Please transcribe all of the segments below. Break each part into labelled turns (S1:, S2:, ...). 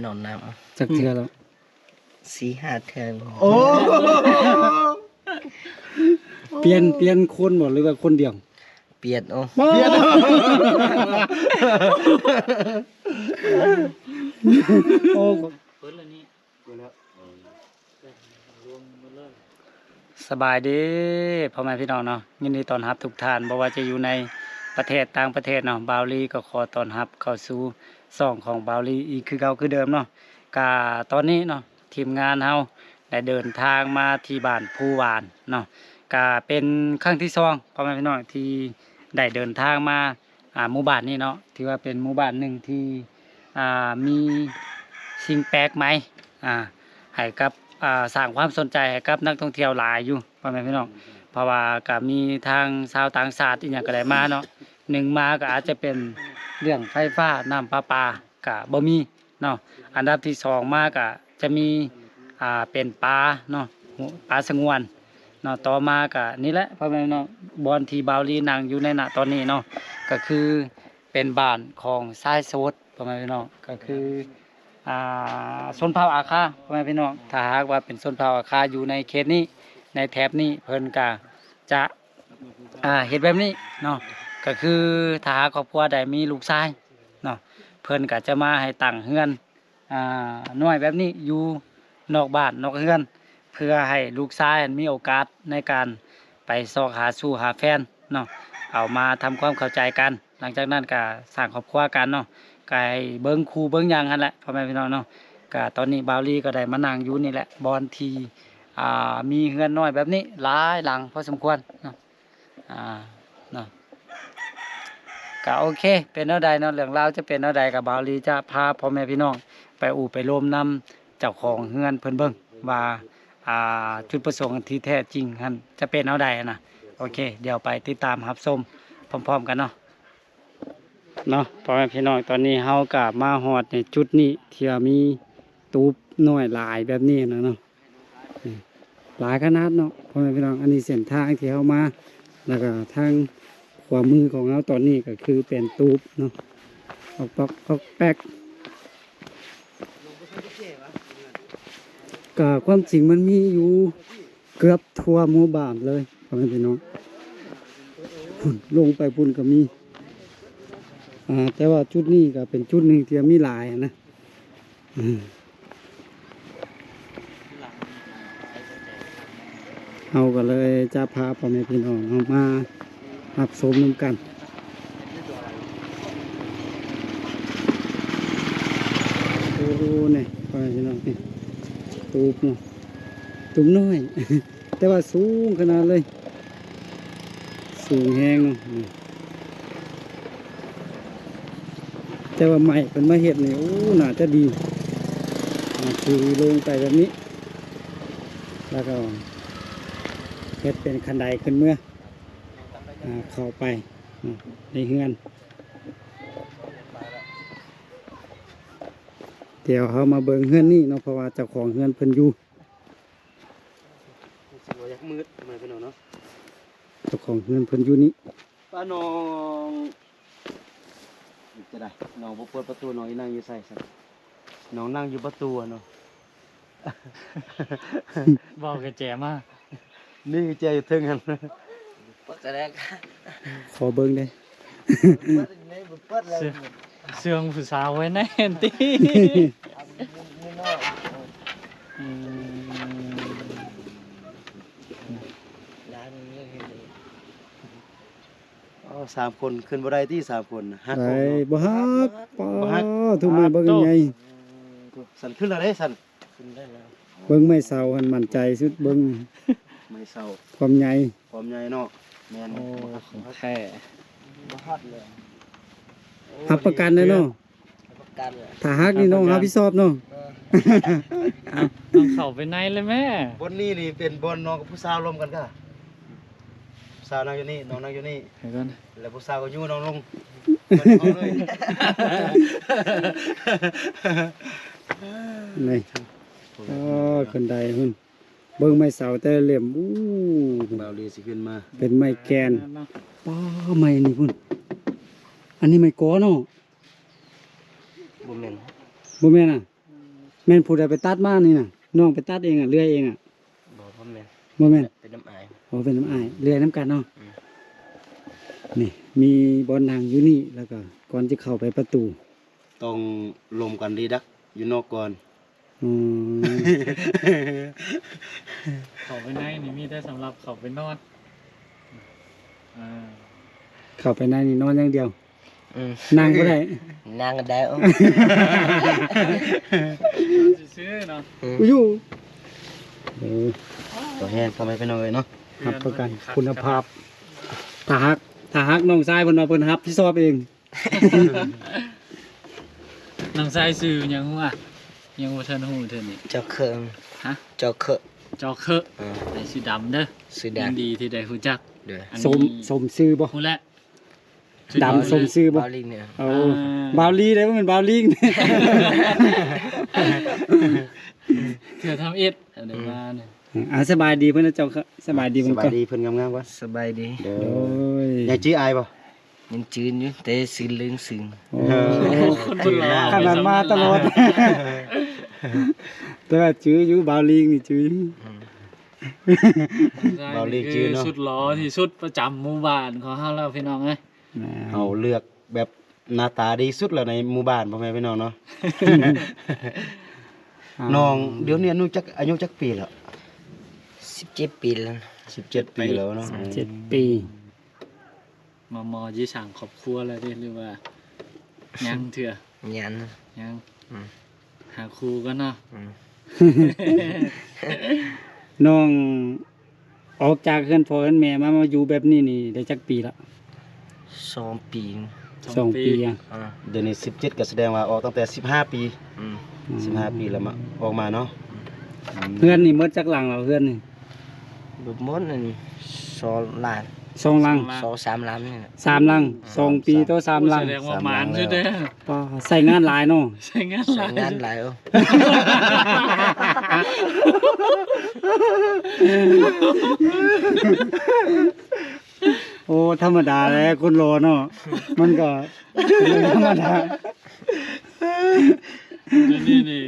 S1: นอนน้
S2: จักเทื่อแล้ว
S1: ำ4-5 เทือน
S3: โอ้
S2: เปลี่ยนคนบ่หรือว่าคนเดียว
S1: เปลี่ยนโอ้
S2: เปลี่ยนโอ้สบายดีพ่อแม่พี่น้องเนาะยินดีต้อนรับทุกท่านบ่ว่าจะอยู่ในประเทศต่างประเทศเนาะบาวลีก็ขอต้อนรับเข้าสู่ช่องของบาวลีอีกคือเก่าคือเดิมเนาะก็ตอนนี้เนาะทีมงานเฮาได้เดินทางมาที่บ้านภูหวานเนาะก็เป็นครั้งที่2พ่อแม่พี่น้องที่ได้เดินทางมาหมู่บ้านนี้เนาะถือว่าเป็นหมู่บ้านหนึ่งที่มีสิ่งแปลกใหม่ให้กับสร้างความสนใจให้กับนักท่องเที่ยวหลายอยู่พ่อแม่พี่น้องเพราะว่าก็มีทางชาวต่างชาติอีกอย่างก็ได้มาเนาะหนึ่งมาก็อาจจะเป็นเรื่องไฟฟ้าน้ำประปาก็บ่มีเนาะอันดับที่สองมาก็จะมีเป็นปลาเนาะปลาสงวนเนาะต่อมาก็นี่แหละพ่อแม่พี่น้องบอนที่บาวลีนั่งอยู่ในณตอนนี้เนาะก็คือเป็นบ้านของชายโสดพ่อแม่พี่น้องก็คือชนเผ่าอาคาพ่อแม่พี่น้องถ้าหากว่าเป็นชนเผ่าอาคาอยู่ในเขตนี้ในแถบนี้เพิ่นก็จะเฮ็ดแบบนี้เนาะก็คือถ้าหากครอบครัวใดมีลูกชายเนาะเพิ่นก็จะมาให้ตั้งเฮือนน้อยแบบนี้อยู่นอกบ้านนอกเฮือนเพื่อให้ลูกชายมีโอกาสในการไปซอกหาสู่หาแฟนเนาะเอามาทำความเข้าใจกันหลังจากนั้นก็สร้างครอบครัวกันเนาะก็ให้เบิ่งครูเบิ่งหยังหั่นแหละพ่อแม่พี่น้องเนาะก็ตอนนี้บาวลีก็ได้มานั่งอยู่นี่แหละบอนที่มีเฮือนน้อยแบบนี้หลายหลังพอสมควรเนาะเนาะก็โอเคเป็นแนวใดเนาะเรื่องราวจะเป็นแนวใดกับบาวลีจะพาพ่อแม่พี่น้องไปไปโลมนำเจ้าของเฮือนเพิ่นเบิ่งว่าจุดประสงค์ที่แท้จริงหั่นจะเป็นแนวใดนะโอเคเดี๋ยวไปติดตามรับชมพร้อมๆกันเนาะพ่อแม่พี่น้องตอนนี้เฮาก็มาฮอดในจุดนี้ที่มีตูบน้อยหลายแบบนี้นะเนาะหลายขนาดเนาะพ่อแม่พี่น้องอันนี้เส้นทางที่เฮามาแล้วก็ทางขวามือของเราตอนนี้ก็คือเป็นตูบเนาะออกปอกออกแป๊กก็ความจริงมันมีอยู่เกือบทั่วหมู่บ้านเลยพ่อแม่พี่น้องพุ่นลงไปพุ่นก็มีแต่ว่าจุดนี้ก็เป็นจุดหนึ่งที่มีหลายนะเอาก็เลยจะพาพ่อแม่พี่น้องเอามารับชมน้ำกันโอ้เนี่ยพ่อแม่พี่น้องนี่ตูบเนาะตูบน้อย แต่ว่าสูงขนาดเลยสูงแห้งเนาะแต่ว่าใหม่เป็นมาเห็ดนี่โอ้น่าจะดีคือลงไปแบบนี้แล้วก็เห็ดเป็นคันไดขึ้นเมื่อเข้าไปในเฮือนเดี๋ยวเขามาเบิ่งเฮือนนี่เนาะเพราะว่าเจ้าของเฮือนเพิ่นอยู่มืดทำไมเป็นเนาะเจ้าของเฮือนเพิ่นอยู่นี่ป้าน้องจะได้น้องบ่เปิดประตูน้องนั่งอยู่ใส่น้องนั่งอยู่ประตูเนาะ
S4: บอกกระแจมาก
S2: นี่คือใจอยู่เทิงกัน
S1: ปักกระแดก
S2: ขอเบิ่งได้
S4: เสื่องผู้สาวไว้แน่นตี
S3: 3 คนขึ้นบ่ได้ที่3 คนฮัก
S2: ไปบ่ฮักป้าทุกมื้อเบิ่งยังไง
S3: สั่นขึ้นแล้วเด้สั่น
S1: ขึ้นได้แล้ว
S2: เบิ่งไม่เศร้าหันมั่นใจสุดเบิ่ง
S3: ไม่เศร้า
S2: ความใหญ่
S3: ความใหญ่เนาะแม่น
S4: โอ้ของแท้
S1: บ่ฮัดเลย
S2: รับประกันเลยเนาะ
S1: ประกันเลย
S2: ถ้าฮักนี่น้องรับผิดชอบเนาะ
S4: ต้องเข้าไปในเลยแม่
S3: บนนี้นี่เป็นบนน้องกับผู้สาวรวมกันค่ะผู้สาวนั่งอยู่นี่น้องนั่งอยู่นี่
S4: เดี๋ยวก่อน
S3: แล้วผู้สาวก็อยู่น้องลงมาที่ห้องเลย
S2: นี่คนใดหุ่นเบิ่งไม่เศร้าแต่เหลี่ยมอู้
S3: บ่าวลีสิขึ้นมา
S2: เป็นไม้แกนป้าไม้นี่พุ่นอันนี้ไม้กอเนาะ
S1: บ่แม่น
S2: บ่แม่นอ่ะ แม่นผู้ใดไปตัดมานี่น่ะน้องไปตัดเองอ่ะเลื่อยเองอ่ะ
S1: บอกว่าแม่น
S2: บ่แม่น
S1: เป็นน้ำอาย
S2: โอ้เป็นน้ำอ้ายเลื่อยน้ำกันเนาะนี่มีบอนนางอยู่นี่แล้วก็ก่อนจะเข้าไปประตู
S3: ต้องลมกันดีดักอยู่นอกก่อน
S2: อืม
S4: เข้าไปในนี่มีแต่สำหรับเข้าไปนอนอ่า
S2: เข้าไปในนี่นอนอย่างเดียว นั่งบ่ได้
S1: นางกันได้
S4: ซื้อๆเนาะ
S2: อยู่
S3: ตัวแห้งทำไมไปหน่อยเนาะ
S2: รับประกันคุณภาพถ้าฮักน้องชายเพิ่นว่าเพิ่นรับที่ชอบเอง
S4: น้องชายซื้อหยังวะยังบ่ทันฮู้เทื่อนี้
S1: เจ้าเครื่อง
S4: ฮะ
S1: เจ้าเครื่อง
S4: จอเคอะไอ้สีดำเด้อ
S1: สี
S4: ยิ
S1: แดง
S4: นดีที่ได้รู้จัก
S1: เด้อ
S4: อัน
S2: สม
S4: นี้
S2: สมซื้อบ่
S4: ฮู้แล้ว
S2: ดำสมซื้อบ่
S1: บาลีเนี่ย
S2: เอาบาวลีได้บ่แม่นบาวลิง
S4: เถื่อทำอิดอะไรมาเนี่ย
S2: สบายดีเพิ่นนะเจ้าค่ะสบายดี
S3: ส
S2: เพิ่น
S3: บาย
S2: ก็
S3: ดีเพิ่นงามๆวะ
S1: สบายดี
S3: เด้
S2: โอ้
S3: อย ยังจื้ออายบ่
S1: ยังจืนอยู่แต่สีเหลืองสึง
S2: โอ้
S4: คนบุญรอ
S2: ขนาดมาตลอด แต่ว่าจื้ออยู่บาวลิงนี่จื้อ
S3: เราเรียกชื่อเนาะ
S4: สุดหล่อที่สุดประจำหมู่บ้านของเฮาแล้วพี่น้องเอ้ย
S3: เอาเลือกแบบหน้าตาดีสุดแล้วในหมู่บ้านพ่อแม่พี่น้องเนาะ น้องเดี๋ยวนี้อายุจักปีแล้ว
S1: 17 ปีแล้ว
S3: 17 ปีแล้วเนาะ
S2: 7 ปี
S4: มอยี่สั่งครอบครัวแล้วดิหรือว่ายังเถื่อ
S1: ยัน
S4: ยัง
S1: อืม
S4: หาครูก็เนาะ
S1: อืม
S2: น้องออกจากเฮือนพ่อเฮือนแม่มาอยู่แบบนี้นี่ได้จักปีละ
S1: 2 ปี
S2: 2 ปีอ่ะ
S1: อ่า
S3: เดี๋ยวนี้17ก็แสดงว่าออกตั้งแต่15 ปี
S1: อืม
S3: 15 ปีแล้วมาออกมาเนาะ
S2: เฮือนนี่หมดจักหลังแล้วเฮือนนี่
S1: บุบมดนั่น2 ล้าน
S2: 2หลัง
S1: 2-3 ล้านนี่น่ะ
S2: 3หลัง2 ปีต่อ3หลัง
S4: แสดงว่าหมานสุดเด้อ
S2: ป้าใส่งานหลายเนาะ
S4: ใช้งานห
S1: ใช้
S4: ลาย
S1: งานหลาย
S2: โอ้ธรรมดาแหล้วคนรอเนาะมันก็เป็นเรื่องธรรมดา
S4: เดี๋ยวนี่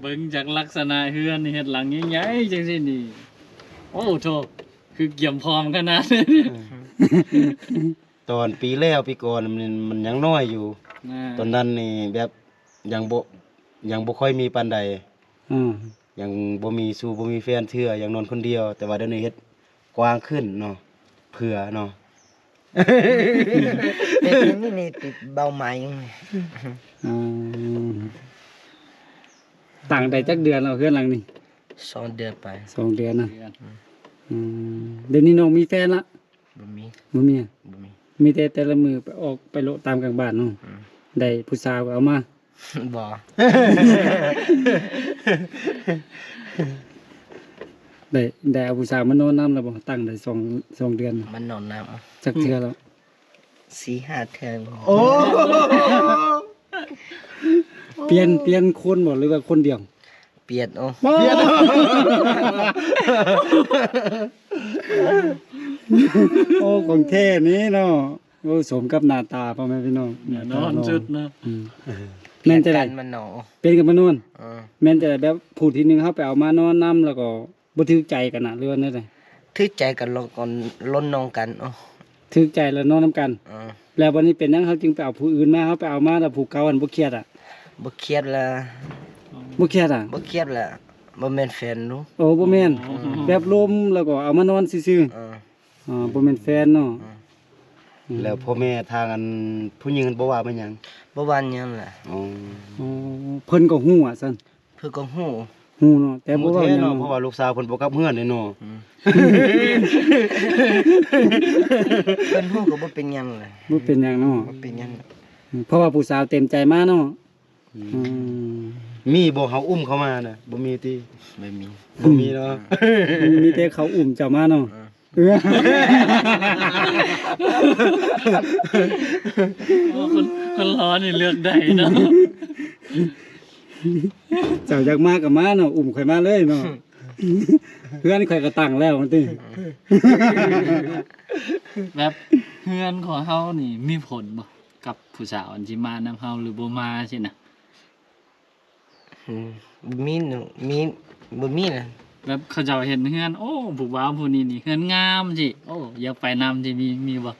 S4: เบิ่งจากลักษณะเฮือนนี่เฮ็ดหลังใหญ่ๆจังซี่นี่โอ้โธ่คือเกี่ยมพร้อมขนาดนี้
S3: ตอนปีแล้วปีก่อนมันยังน้อยอยู่
S4: นะ
S3: ตอนนั้นนี่แบบยังบ่ค่อยมีปานใด
S2: อือ
S3: ยังบ่มีสู่บ่มีแฟนเทื่อยังนอนคนเดียว แต่ว่าเดี๋ยวนี้เฮ็ดกว้างขึ้นเนาะเผื่อเนาะ
S1: เป็นนี่ติดเบาไหม้
S2: อืมต่างได้จักเดือนแล้วเฮือนหลังนี่
S1: 2 เดือนไป
S2: 2 เดือนน่ะเดี๋ยวนี้น้องมีแฟนละ
S1: บ่มี
S2: บ่มีอะ
S1: บ่มี
S2: มีแต่ละมือไปออกไปโลตามกลางบ้านเนาะได้ผู้สาวก็เอามา
S1: บ่
S2: ได้เอาผู้สาวมานอนนำแล้วบ่ตั้งได้2 เดือนน่ะ
S1: มันนอนน้
S2: จักเทื่อแล้ว
S1: ำ4-5 เทื่อ
S3: โอ้
S2: เปลี่ยนคนบ่หรือว่าคนเดียว
S1: เปลี่ยนโอ้
S2: โอ้ของแท้นี้เนาะโอ้สมกับหน้าตาพ่อแม่พี่น้อง
S4: แน่นอนสุดนะ
S2: อืมแม่นจะได้
S1: มันนอน
S2: เป็นกับมานอน
S1: เออ
S2: แม่นจะได้แบบผู้ที่หนึงเฮาไปเอามานอนนํแล้วก็บ่ถูกใจกันน่ะหรือว่าแนวใด
S1: ถือใจกันลงก่อนล้นนองกันโอ้
S2: ถูกใจแล้วนอนนํกัน
S1: เออ
S2: แล้ววันนี้เป็นหยังเฮาจึงไปเอาผู้อื่นมาเฮาไปเอามาแล้วผู้เก่าอันบ่เครียดอ่ะ
S1: บ่เครียดละ
S2: บ่เครียดอ่ะ
S1: บ่เครียดละบ่แม่นแฟนหนู
S2: โอ้บ่แม่นแบบลมแล้วก็เอามานอนซื่อ
S1: เออ
S2: ๆอ๋อบ่แม่นแฟนเนาะ
S3: แล้วพ่อแม่ทางอันผู้หญิงบ่ว่ามันหยัง
S1: บ่ว่าหยังล่ะ
S3: อ๋อ
S2: อ๋อเพิ่นก็ฮู้อ่ะซั่น
S1: เพิ่นก็ฮู้
S2: ฮู้เนาะแต่บ่
S3: บ่
S2: ว่า
S3: แท้
S2: หยัง
S3: เนาะ
S2: เนาะ
S3: เพราะว่าลูกสาวเพิ่นบ่กลับเฮือนเลยเนาะ
S1: เพิ่นฮู้ก็บ่เป็นหยังล่ะ
S2: บ่เป็นหยังเนาะ
S1: บ่เป็นหยัง
S2: เพราะว่าผู้สาวเต็มใจมาเนาะอืม
S3: มีบ่เฮาอุ้มเขามาน่ะบ่มีติ
S1: ไม่มี
S3: บ่มีเนาะ
S2: มีแต่เขาอุ้มเจ้ามาเนาะเออ
S4: โอ้คนร้อนนี่เลือกได้เนาะ
S2: เจ้าอยากมาก็มาเนาะอุ้มข่อยมาเลยเนาะเพื่อนข่อยก็ตั้งแล้วมันติ
S4: แบบเฮือนของเฮานี่มีผลบ่กับผู้สาวอันที่มานำเฮาหรือบ่มาสินะ
S1: อืมบ่มีหนูมีบ่มีน่ะ
S4: แบบเขาเจ้าเห็นเฮือนโอ้ผู้บ่าวผู้นี้นี่เฮือนงามจิโอ้อยากไปนำจิมีบ่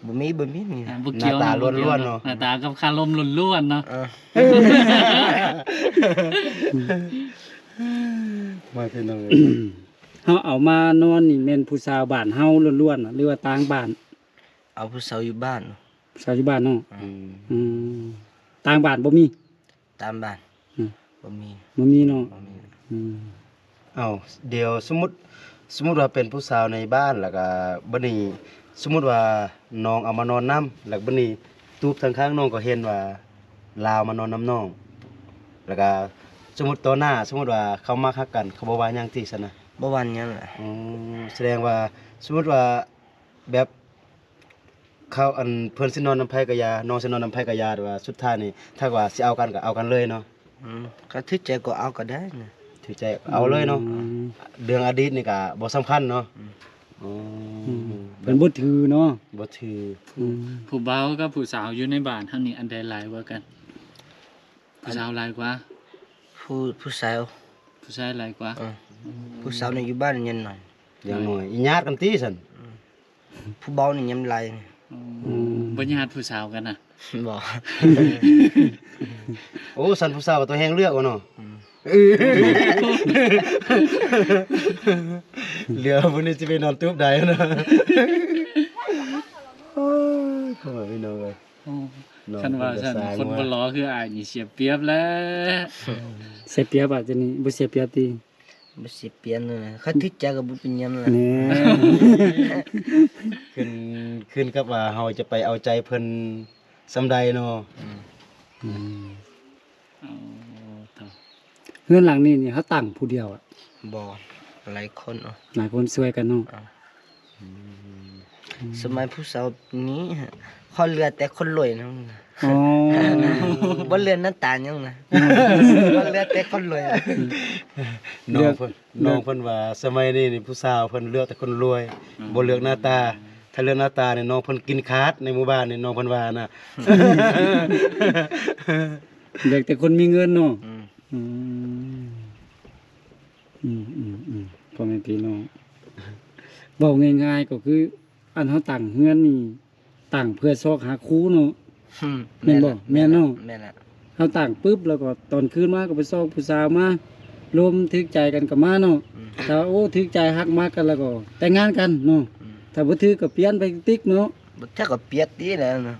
S1: บ่มีนี่
S4: อ่า
S1: นะ
S4: บ่เกี่ยว
S3: หน้าตา
S4: บ่เกี่ย
S3: ล้วนๆเนาะ
S4: หน้าตากับคารมล้วนๆเนาะ
S1: เออ
S3: มาพี่น้อง
S2: เฮาเอามานอนนี่แม่นผู้สาวบ้านเฮาล้วนๆน่ะหรือว่าต่างบ้าน
S1: เอาผู้สาวอยู่บ้าน
S2: สาวอยู่บ้านเนาะ
S3: อืม
S2: อืมต่างบ้านบ่มี
S1: ตามบ้าน
S2: อืม
S1: บ่มี
S2: บ่มีเนาะ
S1: บ่มี
S2: อืม
S3: เอ้าเดี๋ยวสมมุติว่าเป็นผู้สาวในบ้านแล้วก็บัดนี้สมมุติว่าน้องเอามานอนนํแล้วบัดนี้ตูบทางข้างน้องก็เห็นว่าลาวมานอนน้องแล้วก็สมมุติต่อหน้าสมมุติว่าเขามาคักกันเขาบ่ว่าหยังติซั่นนะ
S1: บ่วันหยังล่ะ
S3: แสดงว่าสมมุติว่าแบบเขาอันเพิ่นสินอนนำไผกะยาน้องสินอนนำไผกะยาแต่ว่าสุดท้ายนี่ถ้าว่าสิเอากันก็เอากันเลยเนาะ
S1: ก็ถือใจก็เอาก็ได้นะ
S3: ถือใจเอาเลยเนาะเรื่องอดีตนี่ก็บ่สำคัญเนาะอ๋อ
S2: เพิ่นบ่ถือเนาะ
S3: บ่ถือ
S2: อืม
S4: ผู้บ่าวกับผู้สาวอยู่ในบ้านเฮานี่อันใดหลายกว่ากันผู้สาวหลายกว่า
S1: ผู้สาว
S4: ผู้ชายหลายกว่า
S1: ผู้สาวนี่อยู่บ้านยังหน่อย
S3: อย่างน้อยอีญาติกันติซั่น
S1: ผู้เบานี่ยังไร
S4: บ่ญาติผู้สาวกันน่ะ
S1: บ่
S3: โอ้ซั่นผู้สาวก็ตัวแฮงเลือกเอาเนาะเหลือพุ่นนี่สิไปนอนตูบใดเนาะโอ้ยเข้ามาพี่น้องเอ้ย
S4: คันว่าซั่นคนบ่รอคืออ้ายนี่เสียเปรียบแล้ว
S2: เสียเปรียบอ่ะจะนี่บ่เสียเปรียบติ
S1: บ่สิเปลี่ยนเลยเขาถือใจก็บ่เป็นหยังล่ะ
S2: แหน่
S3: ขึ้นกับว่าเฮาจะไปเอาใจเพิ่นซำใดเนาะ
S4: เอาเถอะ
S2: เฮือนหลังนี้นี่เขาตั้งผู้เดียวอ่ะ
S1: บ่หลายคนเอา
S2: หลายคนช่วยกันเนาะ
S1: สมัยผู้สาวนี้เขาเหลือแต่คนรวยนะ
S2: อ๋อ
S1: บ่เหลือหน้าตาหยังนะบ่เหลือแต่คนรวย
S3: น้องเพิ่นว่าสมัยนี้นี่ผู้สาวเพิ่นเลือกแต่คนรวยบ่เลือกหน้าตา ถ้าเลือกหน้าตานี่น้องเพิ่นกินขาดในหมู่บ้านนี่น้องเพิ่นว่านะ
S2: เด็กแต่คนมีเงินเนาะ
S1: อืม
S2: อืมพ่อแม่พี่น้องเว้าง่ายๆก็คือ อันเฮาตั้งเฮือนนี่ตั้งเพื่อซอกหาครูเนาะ แม่นบ่แม่นเนาะ
S1: แม่นละ
S2: เฮาตั้งปึ๊บแล้วก็ตอนคืนมาก็ไปซอกผู้สาวมารวมถึกใจกันก็มาเนาะถ้าโอ้ถึกใจฮักมากกันแล้วก็แต่งงานกันเนาะถ้าบ่ถึกก็เปลี่ยนไปติ๊กเนาะ
S1: บ่แท้ก็เปียดดีแล้วนะ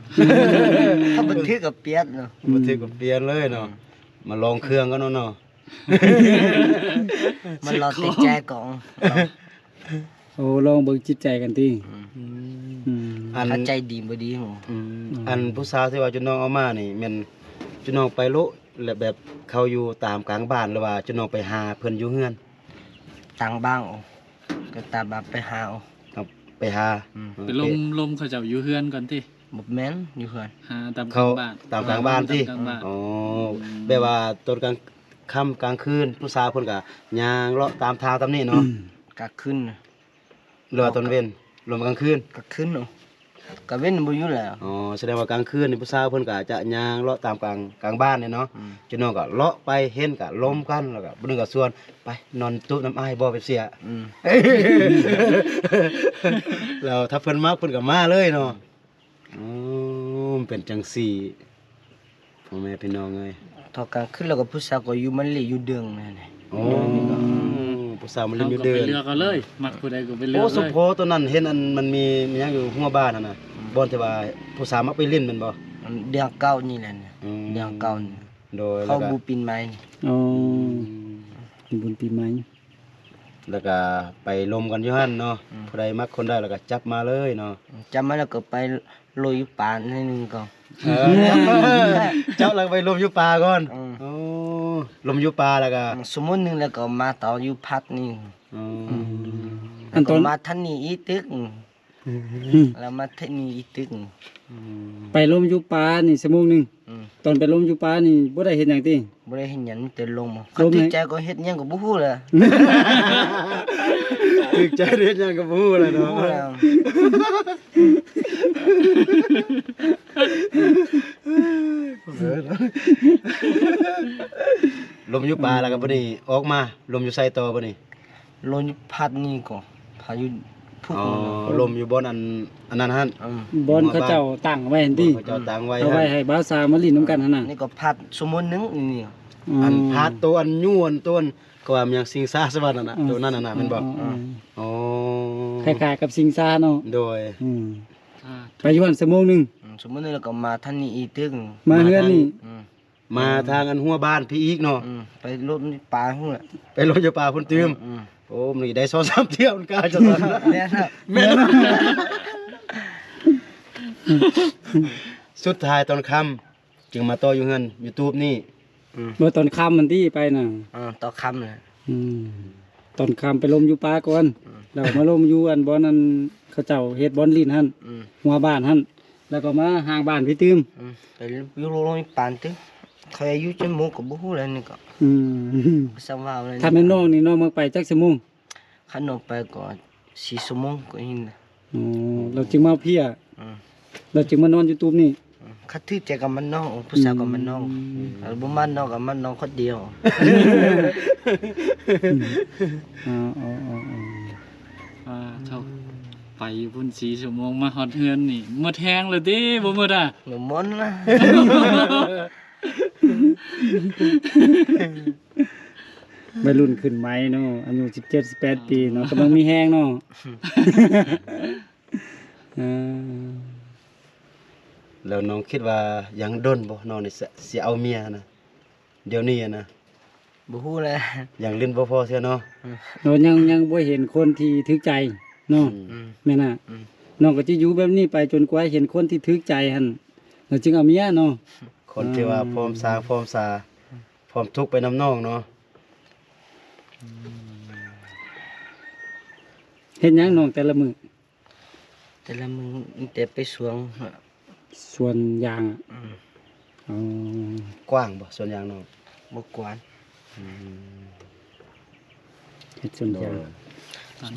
S1: ถ้าบ่ถือก็เปียดเนาะ
S3: บ่ถือก็เปลี่ยนเลยเนาะมาลองเครื่องกันเนาะ
S1: มันรอติดใจก่อน
S2: โอ้ลองเบิ่งจิตใจกันติอืม
S3: อัน
S1: ถ้าใจดีบ่ดีหมอ
S3: อันผู้สาวที่ว่าจุน้องเอามานี่แม่นจุน้องไปโลและแบบเขาอยู่ตามกลางบ้านหรือว่าจุน้องไปหาเพิ่นอยู่เฮือน
S1: ตังบ้างเอาก็ตามบาไปหาเอา
S3: ครับไปหา
S4: ไปลมเขาเจ้าอยู่เฮือนก่อนติ
S1: บ่แม่นอยู่เฮือน
S4: หาตาม
S3: เขา
S4: บ้าน
S3: ตามกลางบ้านที่
S4: ตมกลางบ้าน
S3: อ๋อแบบว่าตอนกลางค่ำกลางคืนผู้สาวเพิ่นก็ย่างเลาะตามทางตามนี้เนาะ
S1: ก็ขึ้นน่ะ
S3: หรือว่าตอนเว้นรวมกลางคืน
S1: ก็ขึ้นเอาก็เว้นบ่อยู่แล้ว
S3: อ๋อแสดงว่ากลางคืนนี่ผู้สาวเพิ่นก็จะย่างเลาะตามกลางบ้านนี่เนาะจุน้องก็เลาะไปเห็นก็ล้มกันแล้วก็บ่นึงก็ชวนไปนอนตุ๊บน้ำอ้ายบ่ไปเสีย แล้วถ้าเพิ่นมาเพิ่นก็มาเลยเนาะอ๋อมันเป็นจังซี่พ่อแม่พี่น้องเอ้ย
S1: พอกลางคืนแล้วก็ผู้สาวก็อยู่มันเลยอยู่เดืองนั่นแหละ
S3: โอ้ผู้สาวมันเล่
S4: เรา
S3: นอยู่
S4: ก็
S3: เดิ
S4: ไป
S3: น
S4: เลือกเอาเลย มักผู้ใดก็ไปเลือก
S3: โอ้
S4: เล
S3: สุ
S4: ย
S3: โพตัวนั้นเห็นอันมันมีหยังอยู่หัวบ้านนั่นน่ะบ่อนที่ว่าผู้สาวมักไปเล่นแม่นบ่
S1: เดืองเก่านี่แหละเนี่ย
S3: อืม
S1: เดืองเก่านี่
S3: โดย
S1: เขาบูปีนไม้นี่
S2: อ๋อมีบุญปีใหม่
S3: แล้วก็ไปลมกันอยู่หั่นเนาะผู้ใดมักคนได้แล้วก็จับมาเลยเนาะ
S1: จำมาแล้วก็ไปโรยอยู่ป่านิดนึงก่อน
S3: เจ้าแล้วก็ไปลมอยู่ป่าก่อน
S1: อืม
S3: โอ้ลมอยู่ป่าแล้วก็
S1: สมมุติหนึงแล้วก็มาต่ออยู่พัดนี่
S3: อ๋อ
S2: อันต
S1: ก็
S2: อน
S1: มาท่านนี่อีตึกแล้วมาท่านนี่อีตึก
S2: ไปลมอยู่ป่านี่ชั่วโมงหนึง
S1: อืม
S2: ตอนไปลมอยู่ป่านี่บ่ได้เฮ็ดหยังติ
S1: บ่ได้เห็นหยังมีแต่ลมอะ
S2: ล
S1: เขา
S2: มไหน
S1: ติดใจก็เฮ็ดหยังก็บ่ฮู้เลย
S3: ถึกใจเฮ็ดหยังก็บ่ฮู้แล้ว
S1: บ่
S3: เนาะ
S1: ฮู้แล้ว
S3: เออเนาะ ลมอยู่ป่าแล้วก็บ่ได้ออกมาลมอยู่ไสต่อบ่นี่
S1: ลมพัดนี่ก็พายุพุ่ง
S3: อ๋อลมอยู่บ่อนอันนั้นหั่น
S2: บอนเขาเจ้าตั้งไว้หั่นติ
S3: เขาเจ้าตั้งไว้
S2: เอาไว้
S3: หั่น
S2: ให้บ่าวสาวมาลิ้นนํกันหั่นน่ะ
S1: นี่ก็พัดสมมุตินึงนี่
S3: อันพาดตัวอันยวอันตัวอันก็ว่ามันยังสิงสาสวรรค์นั่นน่ะตัวนั้นน่ะแม่นบ่อ๋อ
S2: คล้ายๆกับสิงซาเนาะ
S3: โดย
S2: อืมไปอยู่หั่นชั่วโมงหนึง
S1: สมมุติแล้วก็มาท่านนี้อีกตึก
S2: มาเฮือนนี่
S3: มาทางอันหัวบ้านพี่อีกเนาะ
S1: ไปรถป่าพุ่นน่ะ
S3: ไปลงอยู่ป่าพุ่นตืมโอ้มันได้2-3เที่ยวมันกล้าจะตอน
S1: แม่นครับ
S3: แม่นสุดท้ายตอนค่ำจึงมาต่ออยู่เฮือน YouTube นี่
S2: เมื่อตอนค่ำมันที่ไปน่ะ
S1: ต่อค่ำน่ะ
S2: ตอนค่ำไปลมอยู่ป่าก่อนแล้วมาลมอยู่อันบ่อนนั้นเขาเจ้าเฮ็ดบ่อนลิ้นหั่นหัวบ้านหั่นแล้วก็มาห่างบ้านพี่ตื้ม
S1: ไปอยู่โรงป่านตึกเขาอายุจะหมู่ก็บ่ฮู้แล้วนี่ก็ สำว่าอะไร
S2: ถ้าแม่นน้องนี่น้องมาไปจักชั่วโมง
S1: ขันออกไปก่อน4 ชั่วโมงก็ยินนะ
S2: เราจึงมาเพียเราจึงมานอนอยู่ตูมนี่
S1: คัดถือใจกับมันน้องผู้สาวกับมันน้องบ่มันน้องกับมันน้องคนเดียว
S4: เท่าไปพุ่น4 ชั่วโมงมาฮอดเฮือนนี่หมดแฮงเลยติบ่หมดอ่ะ
S1: หนูมอนนะ
S2: วัยรุ่นขึ้นไหมเนาะอายุ17-18 ปีเนาะกำลังมีแฮงเนาะ
S3: แล้วน้องคิดว่ายังด้นบ่น้องนี่สิเอาเมียนะเดี๋ยวนี้นะ
S1: บ่ฮู้เลย
S3: ยังลิ้นบ่พอเสียเนาะ
S2: เรายังบ่เห็นคนที่ถึกใจเนาะแม่น่ะน้องก็จะอยู่แบบนี้ไปจนกว่าเห็นคนที่ถึกใจหั่นเราจึงเอาเมียเนาะ
S3: คนที่ว่าพร้อมสร้างพร้อมสาพร้อมทุกข์ไปนำน้องเนาะ
S2: เฮ็ดหยังน้องแต่ละมื้อ
S1: แต่ละมึงมีแต่ไปสวง
S2: ส่วนยางอ๋อก
S3: ว้างบ่ส่วนอย่างน้อง
S1: บ่กวน
S2: เฮ็ดส่วนยาง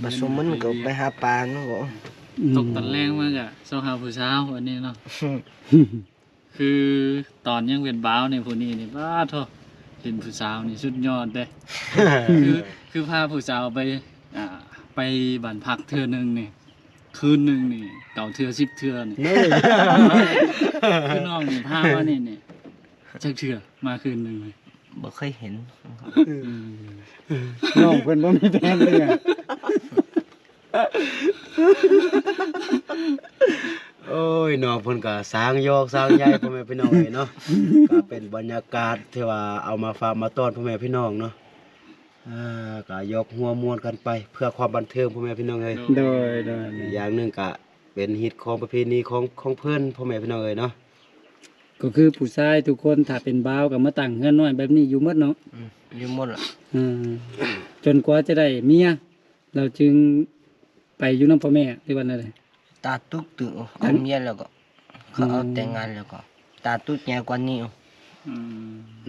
S1: บ่สมมันก็ไปหาปลาเนาะก็
S4: ตกตอนแรงมากอ่ะเจ้าหาผู้สาวอันนี้เนาะ คือตอนยังเป็นบ้าวในผู้นี้นี่บ้าโทเป็นผู้สาวนี่สุดยอดเด้ คือพาผู้สาวไปไปบ้านพักเทื่อหนึงนี่คืนหนึงนี่เก่าเทื่อ10เทื่อนี่ คือน้องนี่พามานี่จักเทื่อมาคืนหนึงเลย
S1: บ่เคยเห็น
S2: น้องเพิ่นบ่มีแฟนเลยอะ
S3: โอ้ยน้องเพิ่นก็สร้างยอกสร้างใหญ่พ่อแม่พี่น้องเนาะ ก็เป็นบรรยากาศที่ว่าเอามาฝากมาต้อนพ่อแม่พี่น้องเนาะก็ยกหัวม่วนกันไป เพื่อความบันเทิงพ่อแม่พี่น้องเอ้ย
S2: โดย
S3: อย่างหนึงก็เป็นฮิตของประเพณีของเพิ่นพ่อแม่พี่น้องเอ้ยเนาะ
S2: ก็คือผู้ชายทุกคนถ้าเป็นบ่าวก็มาตั้งเฮือนน้อยแบบนี้อยู่หมดเนาะ
S1: อยู่หมดล่ะ
S2: จนกว่าจะได้เมียเราจึงไปอยู่นำพ่อแม่หรือว่านั่นแหละ
S1: ตาตุกตึกเอาเมียแล้วก็เขาเอาแต่งงานแล้วก็ตาตุกใหญ่กว่านี้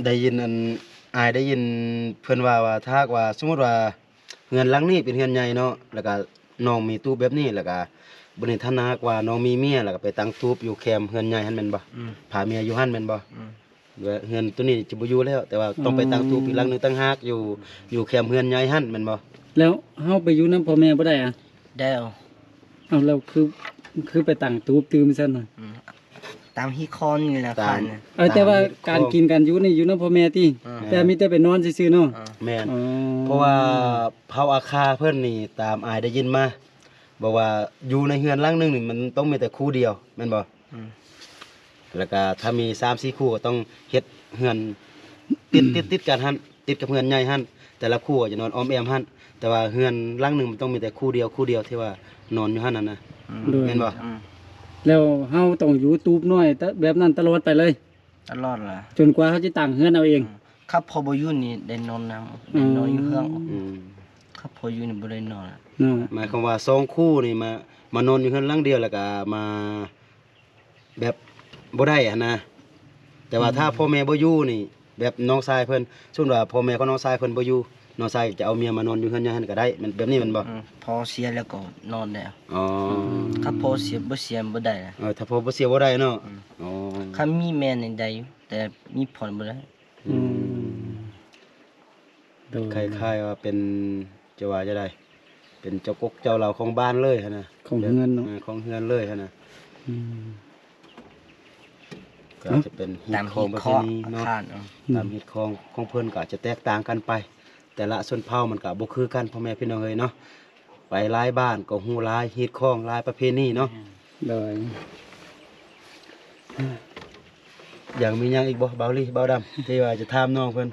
S3: ได้ยินอายได้ยินเพิ่นว่าถ้าหากว่าสมมุติว่าเฮือนหลังนี้เป็นเฮือนใหญ่เนาะแล้วก็น้องมีตู้แบบนี้แล้วก็บ่ได้ทันหากว่าน้องมีเมียแล้วก็ไปตั้งตูบอยู่แคมป์เฮือนใหญ่หั่นแม่นบ่พาเมียอยู่หั่นแม่นบ่เฮือนตัวนี้จะบ่อยู่แล้ว แต่ว่าต้องไปตั้งตูบอีกหลังหนึงต่างหากอยู่แคมป์เฮือนใหญ่หั่นแม่นบ่
S2: แล้วเฮาไปอยู่นำพ่อแม่บ่ได้อ่ะ
S1: ได้เอา
S2: เอาแล้วคือไปตั้งตูบตื่มซั่นน่ะ
S1: ตามฮีคอนนี่แหละค่ะเนี่ย
S2: แต่ว่าการกินกันอยู่นี่อยู่นำพ่อแม่ติแต่มีแต่ไปนอนซื่อๆเนาะ
S3: แม่น
S2: อ๋อ
S3: เพราะว่าเผาอาคาเพิ่นนี่ตามอายได้ยินมาบอกว่าอยู่ในเฮือนหลังหนึงนี่มันต้องมีแต่คู่เดียวแม่นบ่แล้วก็ถ้ามี 3-4 คู่ก็ต้องเฮ็ดเฮือนติดกันหั่นติดกับเฮือนใหญ่หั่นแต่ละคู่ก็จะนอนอ้อมแอมหั่นแต่ว่าเฮือนหลังหนึงมันต้องมีแต่คู่เดียวที่ว่านอนอยู่หั่นน่ะนะ
S2: โดย
S3: แม่นบ่
S2: แล้วเฮาต้องอยู่ตูบน้อยแบบนั้นตลอดไปเลย
S1: ตลอดล่ะ
S2: จนกว่าเขาจะตั้งเฮือนเอาเอง
S1: ครับพอบ่อยู่นี่ได้นอนนำได้นอนอยู่เฮือง
S3: อืม
S1: ครับพออยู่นี่บ่ได้นอน
S2: เนาะ
S3: หมายความว่า2คู่นี่มานอนอยู่เฮือนหลังเดียวแล้วก็มาแบบบ่ได้อะนะแต่ว่าถ้าพ่อแม่บ่อยู่นี่แบบน้องชายเพิ่นสมมุติว่าพ่อแม่ของน้องชายเพิ่นบ่อยู่น้องชายจะเอาเมียมานอนอยู่เฮือนอย่างนั้นก็ได้มันแบบนี้แมันบ่
S1: พอเสียแล้วก็นอนแล้ว
S3: อ๋อ
S1: ครับพอเสียบ่เสียบ่ได้ล่ะ
S3: ถ้าพ่อบ่เสียบ่ได้เนาะอ๋อ
S1: คันมีแม่นี่ได้อยู่แต่มีผ่อนบ่ได้
S3: อืม
S2: โดย
S3: คล้ายๆว่าเป็นจะว่าจะได้เป็นเจ้ากกเจ้าเหล่าของบ้านเลยหั่นน่ะ
S2: ของเฮือนเนาะ
S3: ของเฮือนเลยหั่นน่ะ
S2: อืม
S3: ก็จะเป็นฮี
S1: ตาม
S3: ตข
S1: ฮี
S3: อง
S1: ต
S3: ประ
S1: เค
S3: เพ
S1: อ
S3: ณีเนาะ
S1: ผ่านเอา
S3: ตามฮีตของเพิ่นก็อาจจะแตกต่างกันไป แต่ละชนเผ่ามันก็บ่คือกันพ่อแม่พี่น้องเอ้ยเนาะไปหลายบ้านก็ฮู้หลายฮีตของหลายประเพณีเนาะ
S2: โดย
S3: อย่างมีหยังอีกบ่เบาลี่เบาดำที่ว่าจะถามน้องเพิ่น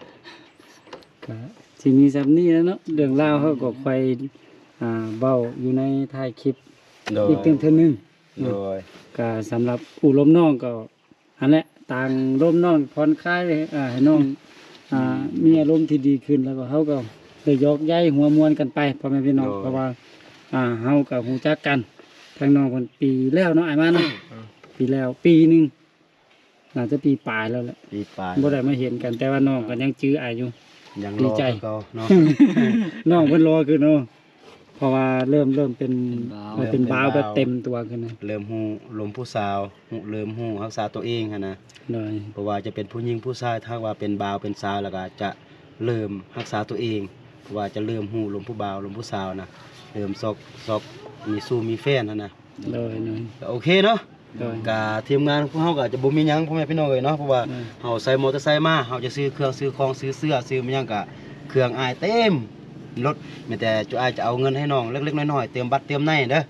S2: ก็สิมีซ้ำนี้แล้วเนาะเรื่องราวเขาก็ค่อยเว้าอยู่ในท้ายคลิป
S3: โดย
S2: อีกเทื่อนึง
S3: โดย
S2: ก็สำหรับอู่ลมน้องก็อันแหละต่างลมน้องผ่อนคลายให้น้องมีอารมณ์ที่ดีขึ้นแล้วก็เขาก็ได้ยกย้ายหัวมวนกันไปพ่อแม่พี่น้องเพราะว่าเฮากับฮู้จักกันทางน้องคนปีแล้วเนาะอ้ายมาเนาะปีแล้วปีหนึงน่าจะปีปลายแล้วแหละ
S3: ปีปลาย
S2: บ่ได้มาเห็นกันแต่ว่าน้องก็ยังจื้ออ้ายอยู่
S3: ยัง
S2: ดี
S3: รอ
S2: ใจ
S3: คือเก่าเนาะ
S2: น้องเพิ่นรอคือเนาะเพราะว่าเริ่มเป็น
S4: เป็นบ่าว
S2: เป็นบ่าวแบบเต็มตัวขึ้นนะ
S3: เริ่มฮู้ลมผู้สาวเริ่มฮู้รักษาตัวเองหั่นนะ
S2: โดย
S3: เพราะว่าจะเป็นผู้หญิงผู้ชายถ้าว่าเป็นบ่าวเป็นสาวแล้วก็จะเริ่มรักษาตัวเองเพราะว่าจะเริ่มฮู้ลมผู้บ่าวลมผู้สาวนะเริ่มซอกมีสู้มีแฟนหั่นนะ
S2: โดย
S3: ก็โอเคเนาะ
S2: โดย
S3: ก็ทีมงานของเฮาก็จะบ่มีหยังพ่อแม่พี่น้องเอ้ยเนาะเพราะว่า เฮาใส่มอเตอร์ไซค์มาเฮาจะซื้อเครื่องซื้อของซื้อเสื้อซื้อมันหยังก็เครื่องอายเต็มรถมีแต่จุอายจะเอาเงินให้น้องเล็กๆน้อยๆเติมบัตรเติมในเด้อ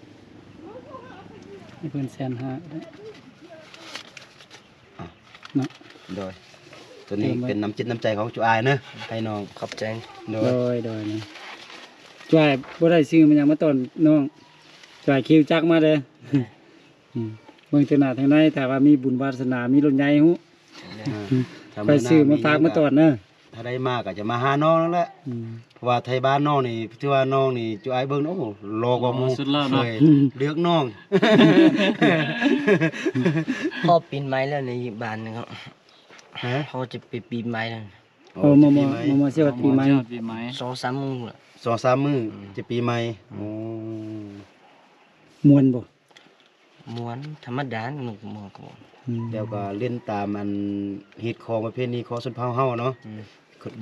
S2: ให้เพิ่นแสนห้าเนาะ
S3: โดยตัวนี้
S2: เติมไว้
S3: เป็นน้ำจิตน้ำใจของจุอายเนอะให้น้อง
S1: ขอบใจ
S3: โด
S2: โด
S3: ย
S2: ยนะจ่ายบ่ได้ซื้อมันหยังมาตอนน้องจ่ายคิวจักมาเด้อเบิ่งจังหน้าทางในถ้าว่ามีบุญวาสนามีรถใหญ่ฮู้
S3: ถ้า
S2: ไปซื้อมาฝากมาตอนเด้อ
S3: ถ้าได้มากก็จะมาหาน้องนั่นแหละ
S2: อืม
S3: เพราะว่าไทยบ้านน้องนี่ถือว่าน้องนี่จุอายเบิ่งโอ้โหรอกว่าหมู่
S4: สุดเลิศเนาะ
S3: คยเลือกน้อง
S1: พ่อปีนไม้แล้วในบ้านนึงครับ
S3: ฮะ
S1: พ่อจะไปปีนไม้แล้ว
S2: โอ้มาเสียปีใหม่
S4: ปีใหม่
S1: 2-3 มื้อละ
S3: 2-3 มื้อจะปีใหม่โอ้
S2: ม่วนบ่
S1: ม้วนธรรมดามันก็บ่ก็บ่
S2: อืม
S3: แล้วก็เล่นตามมันฮิตของประเพณีของชนเผ่าเฮาเนาะ
S1: อืม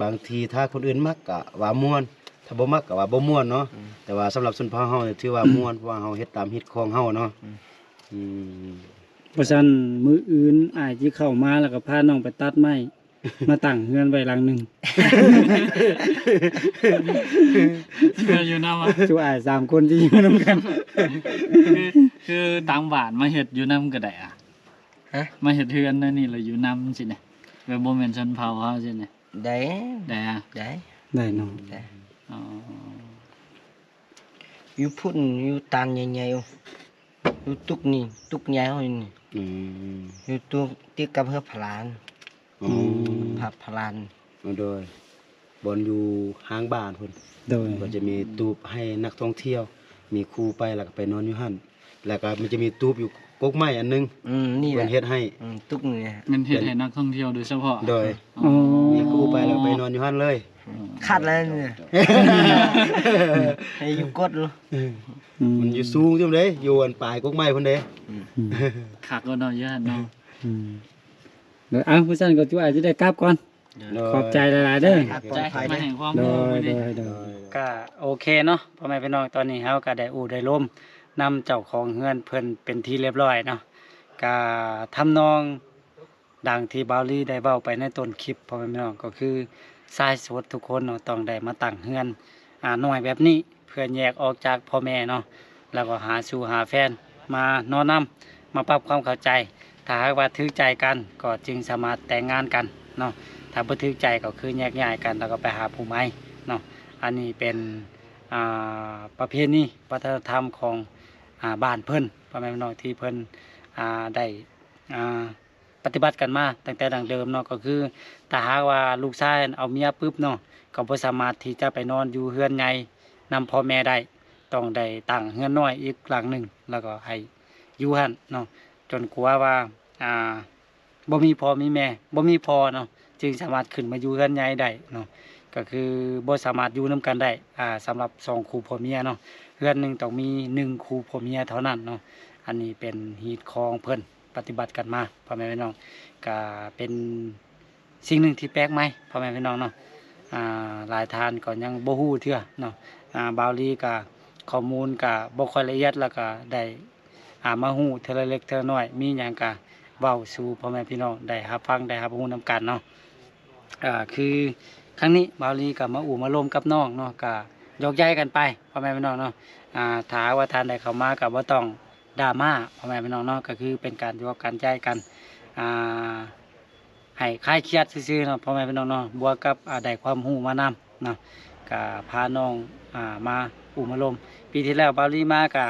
S3: บางทีถ้าคนอื่นมักก็ว่าม่วน ถ้าบ่มักก็ว่าบ่ม่วนเนาะ
S1: อืม
S3: แต่ว่าสำหรับชนเผ่าเฮานี่ถือว่าม่วนเพราะว่าเฮาเฮ็ดตามฮิตของเฮาเนาะ
S1: อืม
S3: อืม
S2: เพราะฉะนั้นมื้ออื่นอ้ายสิเข้ามาแล้วก็พาน้องไปตัดไม้ มาตั้งเฮือนไว้หลังหนึง
S4: เชื่ออยู่นะว่า
S2: จู่อ้าย3คนที่อยู่นํกัน
S4: คือต่างบ้านมาเฮ็ดอยู่นํก็ได้อะ
S1: ฮะ
S4: มาเฮ็ดเฮือนนั่นนี่เราอยู่นํสิเนี่ยแบบบ่แม่นชนเผ่าเฮาสิเนี่ย
S1: ได้
S4: ได้อะ
S1: ได้
S2: ได้น้อง
S1: ได้
S4: อ๋อ
S1: อยู่พุ่นอยู่ตานใหญ่ๆอยู่ตุกนี่ตุกใหญ่เฮานี่
S3: อืม
S1: อยู่ตุกติดกับเฮือพลาน
S3: อ๋อ
S1: ผับพลาน
S3: เอาโดยบอนอยู่ห้างบ้านพุ่น
S2: โดย
S3: ก็จะมีตูบให้นักท่องเที่ยว มีครูไปแล้วก็ไปนอนอยู่หั่นแล้วก็มันจะมีตูบอยู่กกไม้อันหนึง
S1: นี่แห
S3: เพิ่
S1: ละ
S3: นเฮ็ดให้
S1: ตุกนี่ฮะ
S4: มันเฮ็ดให้นักท่องเที่ยวโดยเฉพาะ
S3: โดย
S2: อ๋อ
S3: มีครูไปแล้วไปนอนอยู่หั่นเลย
S1: ขาดแล้วเนี่ยให้อยู่กดเลย
S3: มันอยู่สูงจังเด้อยู่อันปลายกกไม้พุ่นเด้
S4: คักก็เนาะเยอะเนาะ
S2: เดี๋ยวผู้ซั่นก็จู่อ้ายสิได้กลับก่อน ขอบใจหลายๆเด้อ
S1: ขอบใจ
S4: มาให้ความ
S2: โด
S4: รู้
S2: ย
S4: มื้อ
S2: โด
S4: นี้
S2: ยโดยก็โอเคเนาะพ่อแม่พี่น้องตอนนี้เฮาก็ได้ได้ร่มนำเจ้าของเฮือนเพิ่นเป็นที่เรียบร้อยเนาะก็ทำนองดังที่บาวลีได้เว้าไปในต้นคลิปพ่อแม่พี่น้องก็คือชายโสดทุกคนเนาะต้องได้มาตั้งเฮือนน้อยแบบนี้เพื่อแยกออกจากพ่อแม่เนาะแล้วก็หาสู่หาแฟนมานอนนํมาปรับความเข้าใจถ้าหากว่าถือใจกันก็จึงสามารถแต่งงานกันเนาะ ถ้าบ่ถือใจก็คือแยกย้ายกันแล้วก็ไปหาผู้ใหม่เนาะอันนี้เป็นประเพณีวัฒนธรรมของบ้านเพิ่นพ่อแม่พี่น้องที่เพิ่นได้ปฏิบัติกันมาตั้งแต่ดั้งเดิมเนาะก็คือถ้าหากว่าลูกชายเอาเมียปึ๊บเนาะก็บ่สามารถที่จะไปนอนอยู่เฮือนใหญ่นำพ่อแม่ได้ต้องได้ตั้งเฮือนน้อยอีกหลังหนึงแล้วก็ให้อยู่หั่นเนาะจนกว่าว่าบ่มีพ่อมีแม่บ่มีพ่อเนาะ จึงสามารถขึ้นมาอยู่เฮือนใหญ่ได้เนาะก็คือบ่สามารถอยู่นํกันได้สำหรับ2คู่ผัวเมียเนาะเฮือนหนึงต้องมี1คู่ผัวเมียเท่านั้นเนาะอันนี้เป็นฮีตของเพิ่นปฏิบัติกันมาพ่อแม่พี่น้องก็เป็นสิ่งหนึ่งที่แปลกใหม่พ่อแม่พี่น้องเนาะ หลายท่านก็ยังบ่ฮู้เทื่อเนาะบาวลีก็ข้อมูลก็บ่ค่อยละเอียดแล้วก็ได้มาฮู้เทื่อละเล็กเทื่อน้อยมีหยังก็เว้าสู่พ่อแม่พี่น้องได้รับฟังได้รับรู้นํกันเนาะคือครั้งนี้บาวลีก็มาอู่มาร่วมกับน้องเนาะก็ยกย้ายกันไปพ่อแม่พี่น้องเนาะถ้าว่าท่านใดเข้ามาก็บ่ต้องดราม่าพ่อแม่พี่น้องเนาะก็คือเป็นการยกกันย้ายกันให้คลายเครียดซื่อๆเนาะพ่อแม่พี่น้องเนาะบวกกับได้ความรู้มานำเนาะก็พาน้องมาอู่มาร่วมปีที่แล้วบาวลีมาก็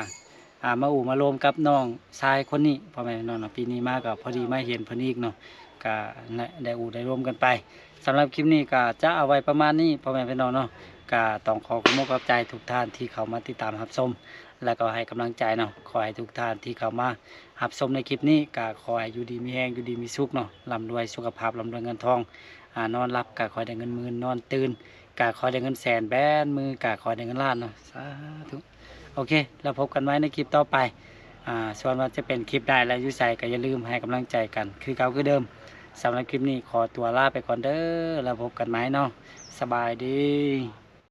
S2: มาอู่มาร่วมกับน้องชายคนนี้พ่อแม่พี่น้องเนาะปีนี้มาก็พอดีมาเห็นเพิ่นอีกเนาะก็ได้อู่ได้ร่วมกันไปสำหรับคลิปนี้ก็จะเอาไว้ประมาณนี้พ่อแม่พี่น้องเนาะก็ต้องขอขอบคุณใจทุกท่านที่เข้ามาติดตามรับชมและก็ให้กำลังใจเนาะขอให้ทุกท่านที่เข้ามารับชมในคลิปนี้ก็ขอให้อยู่ดีมีแรงอยู่ดีมีสุขเนาะร่ำรวยสุขภาพร่ำรวยเงินทองนอนหลับก็ขอให้ได้เงินหมื่นนอนตื่นก็ขอให้ได้เงินแสนแบนมือก็ขอให้ได้เงินล้านเนาะสาธุโอเคแล้วพบกันไว้ในคลิปต่อไปส่วนว่าจะเป็นคลิปใดและยุ่ใส่ก็อย่าลืมให้กำลังใจกันคือเก่าคือเดิมสำหรับคลิปนี้ขอตัวลาไปก่อนเด้อแล้วพบกันไหมเนาะสบายดี